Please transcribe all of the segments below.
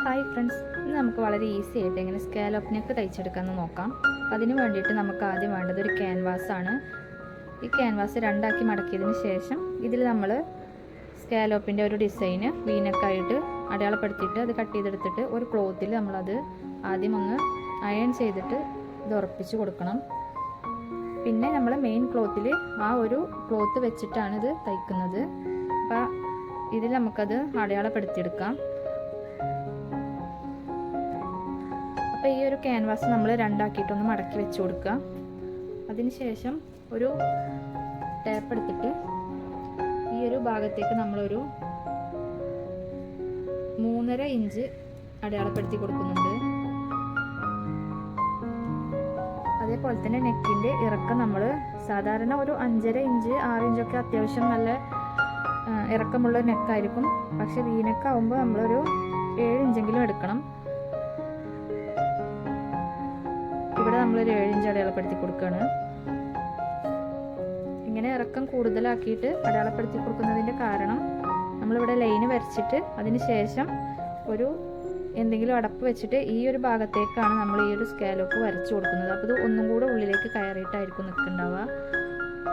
Hi friends, ഇന്ന് നമുക്ക് വളരെ ഈസി ആയിട്ട് എങ്ങനെ സ്കാലോപ്പ് നെക്ക് തയ്ച്ചെടുക്കാമെന്ന് നോക്കാം. അതിന് വേണ്ടിയിട്ട് നമുക്ക് ആദ്യം വേണ്ടത് ഒരു ക്യാൻവാസാണ്. ഈ ക്യാൻവാസ് രണ്ടാക്കി മടക്കിയതിന് ശേഷം ഇതിൽ നമ്മൾ സ്കാലോപ്പിൻ്റെ ഒരു ഡിസൈന് വീനക്കായിട്ട് അടയാളപ്പെടുത്തിയിട്ട് അത് കട്ട് ചെയ്തെടുത്തിട്ട് ഒരു ക്ലോത്തിൽ നമ്മളത് ആദ്യം ഒന്ന് അയൺ ചെയ്തിട്ട് ഇത് ഉറപ്പിച്ച് കൊടുക്കണം. പിന്നെ നമ്മൾ മെയിൻ ക്ലോത്തിൽ ആ ഒരു ക്ലോത്ത് വെച്ചിട്ടാണ് ഇത് തയ്ക്കുന്നത്. അപ്പോൾ ഇതിൽ നമുക്കത് അടയാളപ്പെടുത്തിയെടുക്കാം. അപ്പോൾ ഈ ഒരു ക്യാൻവാസ് നമ്മൾ രണ്ടാക്കിയിട്ടൊന്ന് മടക്കി വെച്ച് കൊടുക്കുക. അതിനുശേഷം ഒരു ടേപ്പ് എടുത്തിട്ട് ഈ ഒരു ഭാഗത്തേക്ക് നമ്മളൊരു 3.5 ഇഞ്ച് അടയാളപ്പെടുത്തി കൊടുക്കുന്നുണ്ട്. അതേപോലെ തന്നെ നെക്കിൻ്റെ ഇറക്കം നമ്മൾ സാധാരണ ഒരു 5.5 ഇഞ്ച് 6 ഇഞ്ചൊക്കെ അത്യാവശ്യം നല്ല ഇറക്കമുള്ള നെക്കായിരിക്കും. പക്ഷെ വീനെക്കാവുമ്പോൾ നമ്മളൊരു 7 ഇഞ്ചെങ്കിലും എടുക്കണം. ഇവിടെ നമ്മളൊരു 7 ഇഞ്ച് അടയാളപ്പെടുത്തി കൊടുക്കുകയാണ്. ഇങ്ങനെ ഇറക്കം കൂടുതലാക്കിയിട്ട് അടയാളപ്പെടുത്തി കൊടുക്കുന്നതിൻ്റെ കാരണം നമ്മളിവിടെ ലൈന് വരച്ചിട്ട് അതിന് ശേഷം ഒരു എന്തെങ്കിലും അടപ്പ് വെച്ചിട്ട് ഈ ഒരു ഭാഗത്തേക്കാണ് നമ്മൾ ഈ ഒരു സ്കാലോപ്പ് വരച്ചു കൊടുക്കുന്നത്. അപ്പോൾ ഇത് ഒന്നും കൂടെ ഉള്ളിലേക്ക് കയറിയിട്ടായിരിക്കും നിൽക്കുന്നുണ്ടാവുക.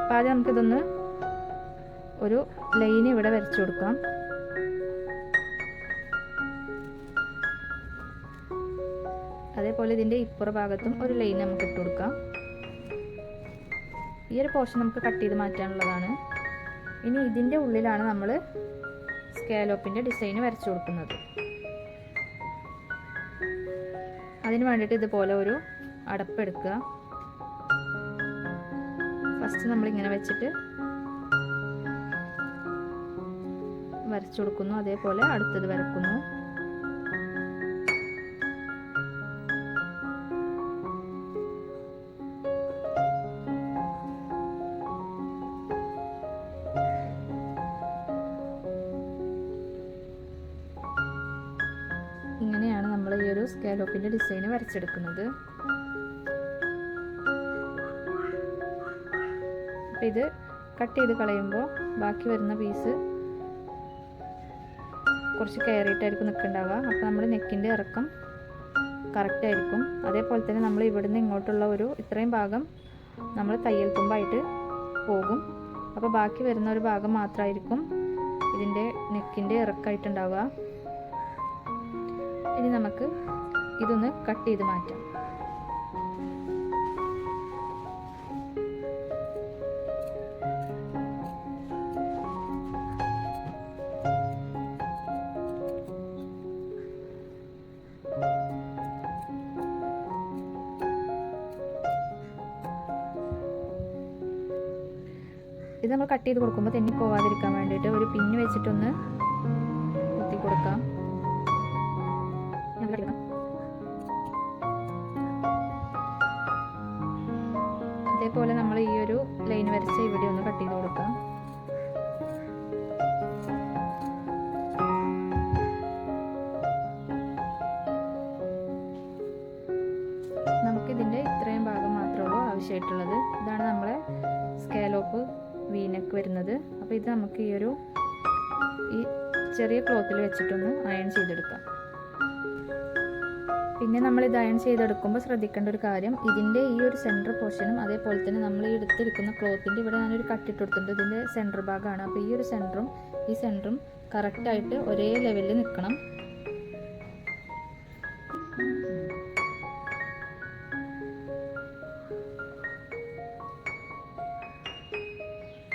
അപ്പോൾ ആദ്യം നമുക്കിതൊന്ന് ഒരു ലൈന് ഇവിടെ വരച്ചു കൊടുക്കാം. അതേപോലെ ഇതിൻ്റെ ഇപ്പുറ ഭാഗത്തും ഒരു ലൈൻ നമുക്ക് ഇട്ട് കൊടുക്കാം. ഈ ഒരു പോർഷൻ നമുക്ക് കട്ട് ചെയ്ത് മാറ്റാനുള്ളതാണ്. ഇനി ഇതിൻ്റെ ഉള്ളിലാണ് നമ്മൾ സ്കാലോപ്പിൻ്റെ ഡിസൈൻ വരച്ചു കൊടുക്കുന്നത്. അതിന് വേണ്ടിയിട്ട് ഇതുപോലെ ഒരു അടപ്പെടുക്കുക. ഫസ്റ്റ് നമ്മളിങ്ങനെ വെച്ചിട്ട് വരച്ചു കൊടുക്കുന്നു. അതേപോലെ അടുത്തത് വരക്കുന്നു. ഇങ്ങനെയാണ് നമ്മൾ ഈ ഒരു സ്കാലോപ്പിൻ്റെ ഡിസൈൻ വരച്ചെടുക്കുന്നത്. അപ്പോൾ ഇത് കട്ട് ചെയ്ത് കളയുമ്പോൾ ബാക്കി വരുന്ന പീസ് കുറച്ച് കയറിയിട്ടായിരിക്കും നിൽക്കുന്നുണ്ടാവുക. അപ്പോൾ നമ്മൾ നെക്കിൻ്റെ ഇറക്കം കറക്റ്റ് ആയിരിക്കും. അതേപോലെ തന്നെ നമ്മൾ ഇവിടുന്ന് ഇങ്ങോട്ടുള്ള ഒരു ഇത്രയും ഭാഗം നമ്മൾ തയ്യൽ തുമ്പായിട്ട് പോകും. അപ്പോൾ ബാക്കി വരുന്ന ഒരു ഭാഗം മാത്രമായിരിക്കും ഇതിൻ്റെ നെക്കിൻ്റെ ഇറക്കമായിട്ടുണ്ടാവുക. ഇനി നമുക്ക് ഇതൊന്ന് കട്ട് ചെയ്ത് മാറ്റാം. ഇത് നമ്മൾ കട്ട് ചെയ്ത് കൊടുക്കുമ്പോൾ തെന്നി പോവാതിരിക്കാൻ വേണ്ടിയിട്ട് ഒരു പിന്ന് വെച്ചിട്ടൊന്ന് കുത്തി കൊടുക്കാം. അതേപോലെ നമ്മൾ ഈ ഒരു ലൈൻ വരച്ച് ഇവിടെ ഒന്ന് കട്ട് ചെയ്ത് കൊടുക്കാം. നമുക്കിതിൻ്റെ ഇത്രയും ഭാഗം മാത്രമേ ഉള്ളൂ ആവശ്യമായിട്ടുള്ളത്. ഇതാണ് നമ്മളെ സ്കാലോപ്പ് വീനെക്ക് വരുന്നത്. അപ്പോൾ ഇത് നമുക്ക് ഈ ചെറിയ ക്ലോത്തിൽ വെച്ചിട്ടൊന്ന് അയൺ ചെയ്തെടുക്കാം. പിന്നെ നമ്മൾ ഇത് അയൺ ചെയ്തെടുക്കുമ്പോൾ ശ്രദ്ധിക്കേണ്ട ഒരു കാര്യം, ഇതിൻ്റെ ഈ ഒരു സെൻറ്റർ പോർഷനും അതേപോലെ തന്നെ നമ്മൾ ഈ എടുത്തിരിക്കുന്ന ക്ലോത്തിൻ്റെ ഇവിടെ ഞാനൊരു കട്ടിട്ട് കൊടുത്തിട്ടുണ്ട്. ഇതിൻ്റെ സെൻറ്റർ ഭാഗമാണ്. അപ്പോൾ ഈ ഒരു സെൻറ്ററും ഈ സെൻറ്ററും കറക്റ്റായിട്ട് ഒരേ ലെവലിൽ നിൽക്കണം.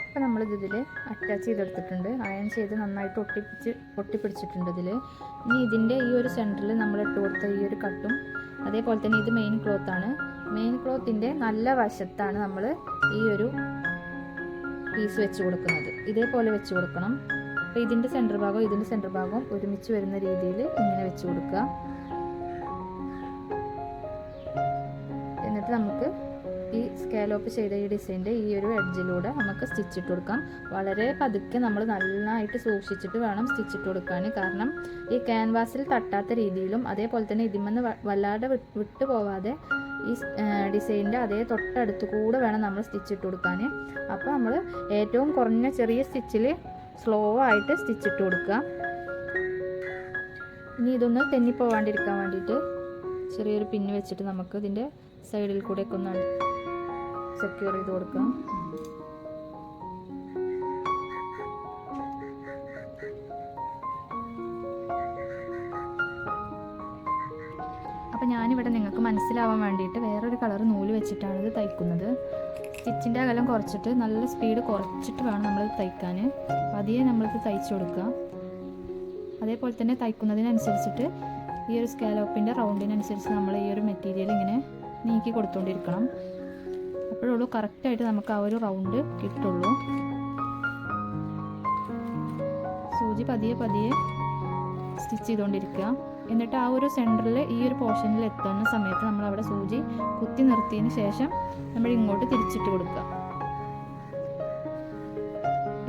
അപ്പോൾ നമ്മളിതിൽ അറ്റാച്ച് ചെയ്തെടുത്തിട്ടുണ്ട്. അയൺ ചെയ്ത് നന്നായിട്ട് ഒട്ടിപ്പിടിച്ചിട്ടുണ്ട് ഇതിൽ. ഇനി ഇതിൻ്റെ ഈ ഒരു സെൻറ്ററിൽ നമ്മൾ ഇട്ട് കൊടുത്ത ഈ ഒരു കട്ടും അതേപോലെ തന്നെ ഇത് മെയിൻ ക്ലോത്താണ്. മെയിൻ ക്ലോത്തിൻ്റെ നല്ല വശത്താണ് നമ്മൾ ഈ ഒരു പീസ് വെച്ച് കൊടുക്കുന്നത്. ഇതേപോലെ വെച്ച് കൊടുക്കണം. അപ്പോൾ ഇതിൻ്റെ സെൻറ്റർ ഭാഗവും ഒരുമിച്ച് വരുന്ന രീതിയിൽ ഇങ്ങനെ വെച്ച് കൊടുക്കുക. എന്നിട്ട് നമുക്ക് ഈ സ്കാലോപ്പ് ചെയ്ത ഈ ഡിസൈൻ്റെ ഈ ഒരു എഡ്ജിലൂടെ നമുക്ക് സ്റ്റിച്ചിട്ട് കൊടുക്കാം. വളരെ പതുക്കെ നമ്മൾ നന്നായിട്ട് സൂക്ഷിച്ചിട്ട് വേണം സ്റ്റിച്ചിട്ട് കൊടുക്കാൻ. കാരണം ഈ ക്യാൻവാസിൽ തട്ടാത്ത രീതിയിലും അതേപോലെ തന്നെ ഇതിമെന്ന് വല്ലാതെ വിട്ടു പോവാതെ ഈ ഡിസൈനിൻ്റെ അതേ തൊട്ടടുത്ത് കൂടെ വേണം നമ്മൾ സ്റ്റിച്ചിട്ട് കൊടുക്കാൻ. അപ്പോൾ നമ്മൾ ഏറ്റവും കുറഞ്ഞ ചെറിയ സ്റ്റിച്ചിൽ സ്ലോ ആയിട്ട് സ്റ്റിച്ചിട്ട് കൊടുക്കുക. ഇനി ഇതൊന്ന് തെന്നിപ്പോവാണ്ടിരിക്കാൻ വേണ്ടിയിട്ട് ചെറിയൊരു പിന്ന് വെച്ചിട്ട് നമുക്ക് ഇതിൻ്റെ സൈഡിൽ കൂടെയൊക്കെ ഒന്ന് സെക്യൂർ ചെയ്ത് കൊടുക്കാം. അപ്പോൾ ഞാനിവിടെ നിങ്ങൾക്ക് മനസ്സിലാവാൻ വേണ്ടിയിട്ട് വേറൊരു കളർ നൂല് വെച്ചിട്ടാണ് ഇത് തയ്ക്കുന്നത്. സ്റ്റിച്ചിൻ്റെ അകലം കുറച്ചിട്ട് നല്ല സ്പീഡ് കുറച്ചിട്ട് വേണം നമ്മൾ തയ്ക്കാൻ. പതിയെ നമ്മളിത് തയ്ച്ചു കൊടുക്കുക. അതേപോലെ തന്നെ തയ്ക്കുന്നതിനനുസരിച്ചിട്ട് ഈ ഒരു സ്കാലോപ്പിൻ്റെ റൗണ്ടിനനുസരിച്ച് നമ്മൾ ഈ ഒരു മെറ്റീരിയൽ ഇങ്ങനെ നീക്കി കൊടുത്തുകൊണ്ടിരിക്കണം. അപ്പോഴുള്ളൂ കറക്റ്റായിട്ട് നമുക്ക് ആ ഒരു റൗണ്ട് കിട്ടുള്ളൂ. സൂചി പതിയെ പതിയെ സ്റ്റിച്ച് ചെയ്തുകൊണ്ടിരിക്കുക. എന്നിട്ട് ആ ഒരു സെൻറ്ററിൽ ഈ ഒരു പോർഷനിൽ എത്തുന്ന സമയത്ത് നമ്മൾ അവിടെ സൂചി കുത്തി നിർത്തിയതിന് ശേഷം നമ്മൾ ഇങ്ങോട്ട് തിരിച്ചിട്ട് കൊടുക്കുക.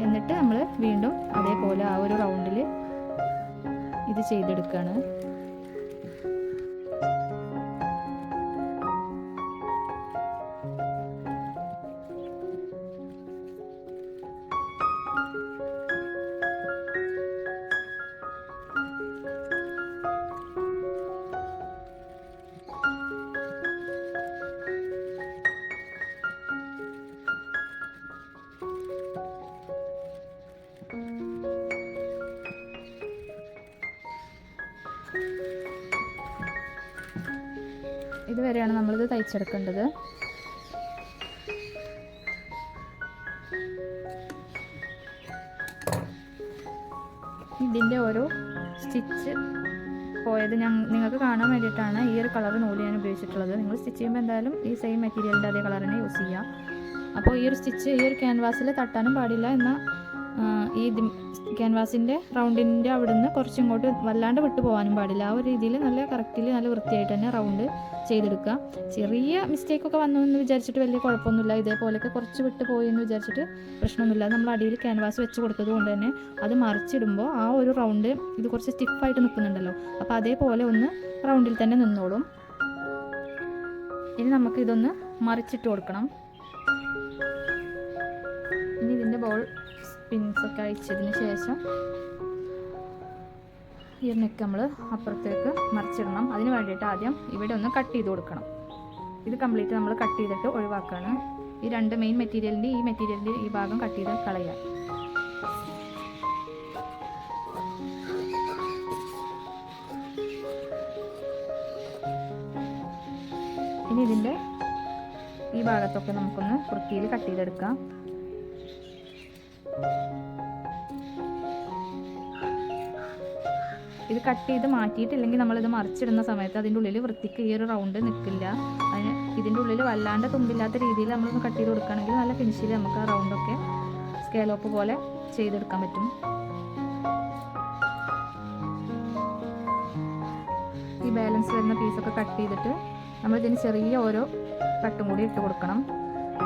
എന്നിട്ട് നമ്മൾ വീണ്ടും അതേപോലെ ആ ഒരു റൗണ്ടിൽ ഇത് ചെയ്തെടുക്കുകയാണ്. ഇതുവരെയാണ് നമ്മളിത് തയ്ച്ചെടുക്കേണ്ടത്. ഇതിൻ്റെ ഓരോ സ്റ്റിച്ച് പോയത് നിങ്ങൾക്ക് കാണാൻ വേണ്ടിയിട്ടാണ് ഈ ഒരു കളർ നൂല് ഞാൻ ഉപയോഗിച്ചിട്ടുള്ളത്. നിങ്ങൾ സ്റ്റിച്ച് ചെയ്യുമ്പോൾ എന്തായാലും ഈ സെയിം മെറ്റീരിയലിൻ്റെ അതേ കളർ തന്നെ യൂസ് ചെയ്യുക. അപ്പോൾ ഈ ഒരു സ്റ്റിച്ച് ഈ ഒരു ക്യാൻവാസിൽ തട്ടാനും പാടില്ല. എന്നാൽ ഈ ക്യാൻവാസിൻ്റെ റൗണ്ടിൻ്റെ അവിടെ നിന്ന് കുറച്ചിങ്ങോട്ട് വല്ലാണ്ട് വിട്ടു പോകാനും പാടില്ല. ആ ഒരു രീതിയിൽ നല്ല കറക്റ്റിൽ നല്ല വൃത്തിയായിട്ട് തന്നെ റൗണ്ട് ചെയ്തെടുക്കുക. ചെറിയ മിസ്റ്റേക്കൊക്കെ വന്നു എന്ന് വിചാരിച്ചിട്ട് വലിയ കുഴപ്പമൊന്നുമില്ല. ഇതേപോലെയൊക്കെ കുറച്ച് വിട്ട് പോയി എന്ന് വിചാരിച്ചിട്ട് പ്രശ്നമൊന്നുമില്ല. നമ്മൾ അടിയിൽ ക്യാൻവാസ് വെച്ച് കൊടുത്തത് കൊണ്ട് തന്നെ അത് മറിച്ചിടുമ്പോൾ ആ ഒരു റൗണ്ട് ഇത് കുറച്ച് സ്റ്റിഫായിട്ട് നിൽക്കുന്നുണ്ടല്ലോ, അപ്പോൾ അതേപോലെ ഒന്ന് റൗണ്ടിൽ തന്നെ നിന്നോളും. ഇനി നമുക്ക് ഇതൊന്ന് മറിച്ചിട്ട് കൊടുക്കണം. ഇനി ഇതിൻ്റെ ബോൾ പിൻസൊക്കെ അഴിച്ചതിന് ശേഷം ഈ നെക്ക് നമ്മൾ അപ്പുറത്തേക്ക് മറിച്ചിടണം. അതിന് വേണ്ടിയിട്ട് ആദ്യം ഇവിടെ ഒന്ന് കട്ട് ചെയ്ത് കൊടുക്കണം. ഇത് കംപ്ലീറ്റ് നമ്മൾ കട്ട് ചെയ്തിട്ട് ഒഴിവാക്കുകയാണ്. ഈ രണ്ട് മെയിൻ മെറ്റീരിയലിൻ്റെ ഈ ഭാഗം കട്ട് ചെയ്ത് കളയുക. ഇനി ഇതിൻ്റെ ഈ ഭാഗത്തൊക്കെ നമുക്കൊന്ന് വൃത്തിയിൽ കട്ട് ചെയ്തെടുക്കാം. ഇത് കട്ട് ചെയ്ത് മാറ്റിയിട്ടില്ലെങ്കിൽ നമ്മളിത് മറിച്ചിടുന്ന സമയത്ത് അതിൻ്റെ ഉള്ളിൽ വൃത്തിക്ക് ഈ ഒരു റൗണ്ട് നിൽക്കില്ല. അതിന് ഇതിൻ്റെ ഉള്ളിൽ വല്ലാണ്ട് തുമ്പില്ലാത്ത രീതിയിൽ നമ്മളൊന്ന് കട്ട് ചെയ്ത് കൊടുക്കുകയാണെങ്കിൽ നല്ല ഫിനിഷിൽ നമുക്ക് ആ റൗണ്ടൊക്കെ സ്കേലോപ്പ് പോലെ ചെയ്തെടുക്കാൻ പറ്റും. ഈ ബാലൻസ് വരുന്ന പീസൊക്കെ കട്ട് ചെയ്തിട്ട് നമ്മളിതിന് ചെറിയ ഓരോ കട്ടും കൂടി ഇട്ട് കൊടുക്കണം.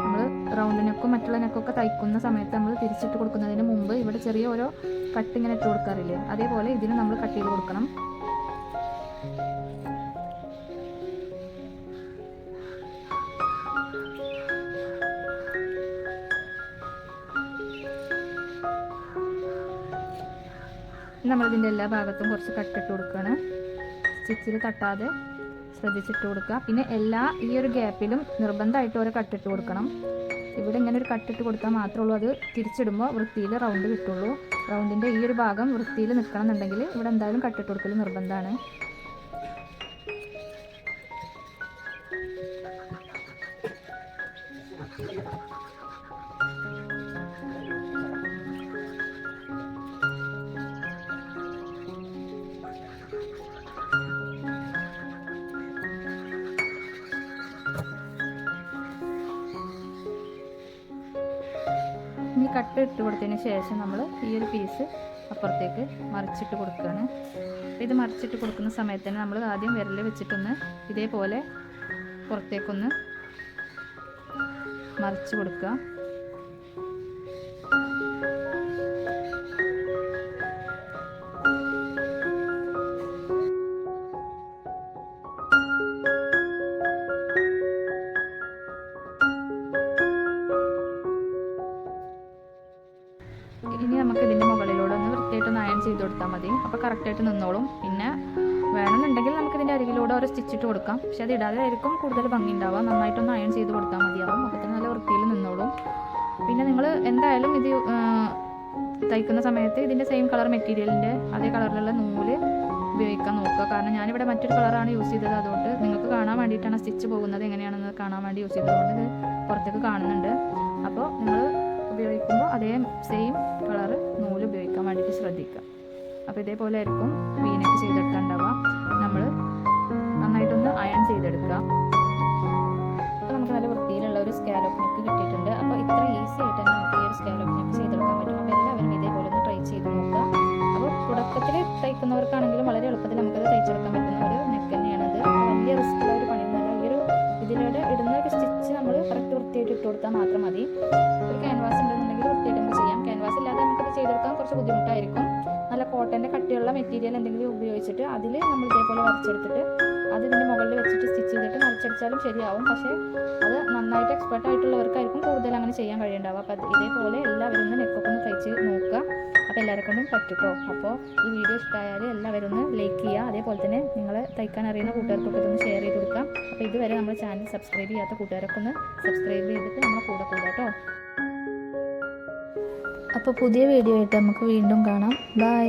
നമ്മൾ റൗണ്ട് നെക്കും മറ്റുള്ള നെക്കൊക്കെ തയ്ക്കുന്ന സമയത്ത് നമ്മൾ തിരിച്ചിട്ട് കൊടുക്കുന്നതിന് മുമ്പ് ഇവിടെ ചെറിയ ഓരോ കട്ട് ഇങ്ങനെ ഇട്ട് കൊടുക്കാറില്ലേ, അതേപോലെ ഇതിന് നമ്മൾ കട്ട് ചെയ്ത് കൊടുക്കണം. നമ്മളിതിൻ്റെ എല്ലാ ഭാഗത്തും കുറച്ച് കട്ടിട്ട് കൊടുക്കുകയാണ്. സ്റ്റിച്ചിൽ തട്ടാതെ ശ്രദ്ധിച്ചിട്ട് കൊടുക്കുക. പിന്നെ ഈ ഒരു ഗ്യാപ്പിലും നിർബന്ധമായിട്ട് ഓരോ കട്ടിട്ട് കൊടുക്കണം. ഇവിടെ ഇങ്ങനെ ഒരു കട്ടിട്ട് കൊടുത്താൽ മാത്രമേ ഉള്ളൂ അത് തിരിച്ചിടുമ്പോൾ വൃത്തിയിൽ റൗണ്ട് കിട്ടുള്ളൂ. റൗണ്ടിൻ്റെ ഈ ഒരു ഭാഗം വൃത്തിയിൽ നിൽക്കണം എന്നുണ്ടെങ്കിൽ ഇവിടെ എന്തായാലും കട്ടിട്ട് കൊടുക്കൽ നിർബന്ധമാണ്. ഇനി കട്ട് ഇട്ട് കൊടുത്തതിന് ശേഷം നമ്മൾ ഈ ഒരു പീസ് അപ്പുറത്തേക്ക് മറിച്ചിട്ട് കൊടുക്കുകയാണ്. ഇത് മറിച്ചിട്ട് കൊടുക്കുന്ന സമയത്ത് തന്നെ നമ്മൾ ആദ്യം വിരൽ വെച്ചിട്ടൊന്ന് ഇതേപോലെ പുറത്തേക്കൊന്ന് മറിച്ച് കൊടുക്കുക. ഇനി നമുക്ക് ഇതിൻ്റെ മുകളിലൂടെ ഒന്ന് വൃത്തിയായിട്ടൊന്ന് അയൺ ചെയ്ത് കൊടുത്താൽ മതി. അപ്പോൾ കറക്റ്റായിട്ട് നിന്നോളും. പിന്നെ വേണമെന്നുണ്ടെങ്കിൽ നമുക്കിതിൻ്റെ അരികിലൂടെ ഓരോ സ്റ്റിച്ചിട്ട് കൊടുക്കാം. പക്ഷെ അത് ഇടാതെ ആയിരിക്കും കൂടുതൽ ഭംഗി ഉണ്ടാവുക. നന്നായിട്ടൊന്ന് അയൺ ചെയ്ത് കൊടുത്താൽ മതിയാവും. അപ്പോൾ തന്നെ നല്ല വൃത്തിയിൽ നിന്നോളും. പിന്നെ നിങ്ങൾ എന്തായാലും ഇത് തയ്ക്കുന്ന സമയത്ത് ഇതിൻ്റെ സെയിം കളർ മെറ്റീരിയലിൻ്റെ അതേ കളറിലുള്ള നൂല് ഉപയോഗിക്കാൻ നോക്കുക. കാരണം ഞാനിവിടെ മറ്റൊരു കളറാണ് യൂസ് ചെയ്തത്. അതുകൊണ്ട് നിങ്ങൾക്ക് കാണാൻ വേണ്ടിയിട്ടാണ് സ്റ്റിച്ച് പോകുന്നത് എങ്ങനെയാണെന്ന് കാണാൻ വേണ്ടി യൂസ് ചെയ്തതുകൊണ്ട് ഇത് പുറത്തേക്ക് കാണുന്നുണ്ട്. അപ്പോൾ നിങ്ങൾ ഉപയോഗിക്കുമ്പോൾ അതേ സെയിം കളറ് നൂല് ഉപയോഗിക്കാൻ വേണ്ടിയിട്ട് ശ്രദ്ധിക്കുക. അപ്പോൾ ഇതേപോലെ ആയിരിക്കും വീനൊക്കെ ചെയ്തെടുക്കാനുണ്ടാവുക. നമ്മൾ നന്നായിട്ടൊന്ന് അയൺ ചെയ്തെടുക്കുക. അപ്പോൾ നമുക്ക് നല്ല വൃത്തിയിലുള്ള ഒരു സ്കാലോപ്പ് നെക്ക് കിട്ടിയിട്ടുണ്ട്. അപ്പോൾ ഇത്ര ഈസി ആയിട്ട് തന്നെ നമുക്ക് ഈ ഒരു സ്കാലോപ്പ് നെക്ക് ചെയ്തെടുക്കാൻ പറ്റും. അപ്പോൾ എല്ലാവരും ഇതേപോലെ ഒന്ന് ട്രൈ ചെയ്ത് നോക്കുക. അപ്പോൾ തുടക്കത്തിൽ തയ്ക്കുന്നവർക്കാണെങ്കിലും വളരെ എളുപ്പത്തിൽ നമുക്കത് തയ്ച്ചെടുക്കാൻ പറ്റുന്ന ഒരു നെക്ക് തന്നെയാണത്. വലിയ റിസ്ക്കുള്ള ഒരു പണിയൊന്നുമല്ല. ഈ ഒരു ഇതിലൂടെ ഇടുന്ന ഒരു സ്റ്റിച്ച് നമ്മൾ കറക്റ്റ് വൃത്തിയായിട്ട് ഇട്ട് കൊടുത്താൽ മാത്രം മതി. ഒരു ക്യാൻവാസ് ഉണ്ടെന്നുണ്ടെങ്കിൽ വൃത്തിയായിട്ട് നമുക്ക് ചെയ്യാം. ക്യാൻവാസ് ഇല്ലാതെ നമുക്കത് ചെയ്തെടുക്കാൻ കുറച്ച് ബുദ്ധിമുട്ടായിരിക്കും. നല്ല കോട്ടൻ്റെ കട്ടിയുള്ള മെറ്റീരിയൽ എന്തെങ്കിലും ഉപയോഗിച്ചിട്ട് അതിൽ നമ്മൾ ഇതേപോലെ വരച്ചെടുത്തിട്ട് അത് ഇതിൻ്റെ മുകളിൽ വെച്ചിട്ട് സ്റ്റിച്ച് ചെയ്തിട്ട് മറിച്ചടിച്ചാലും ശരിയാവും. പക്ഷേ അത് നന്നായിട്ട് എക്സ്പെർട്ട് ആയിട്ടുള്ളവർക്കായിരിക്കും കൂടുതൽ അങ്ങനെ ചെയ്യാൻ കഴിയുണ്ടാവുക. അപ്പോൾ ഇതേപോലെ എല്ലാവരും ഒന്ന് നെക്കൊക്കെ ഒന്ന് തയ്ച്ച് നോക്കുക. അപ്പോൾ എല്ലാവരെ കൊണ്ടും പറ്റും കേട്ടോ. അപ്പോൾ ഈ വീഡിയോ ഇഷ്ടമായാൽ എല്ലാവരും ഒന്ന് ലൈക്ക് ചെയ്യുക. അതേപോലെ തന്നെ നിങ്ങൾ തയ്ക്കാൻ അറിയുന്ന കൂട്ടുകാർക്കൊക്കെ ഇതൊന്ന് ഷെയർ ചെയ്ത് കൊടുക്കാം. അപ്പോൾ ഇതുവരെ നമ്മുടെ ചാനൽ സബ്സ്ക്രൈബ് ചെയ്യാത്ത കൂട്ടുകാരൊക്കെ ഒന്ന് സബ്സ്ക്രൈബ് ചെയ്തിട്ട് നമ്മുടെ കൂടെ കൂടാം കേട്ടോ. അപ്പോൾ പുതിയ വീഡിയോ ആയിട്ട് നമുക്ക് വീണ്ടും കാണാം. ബൈ.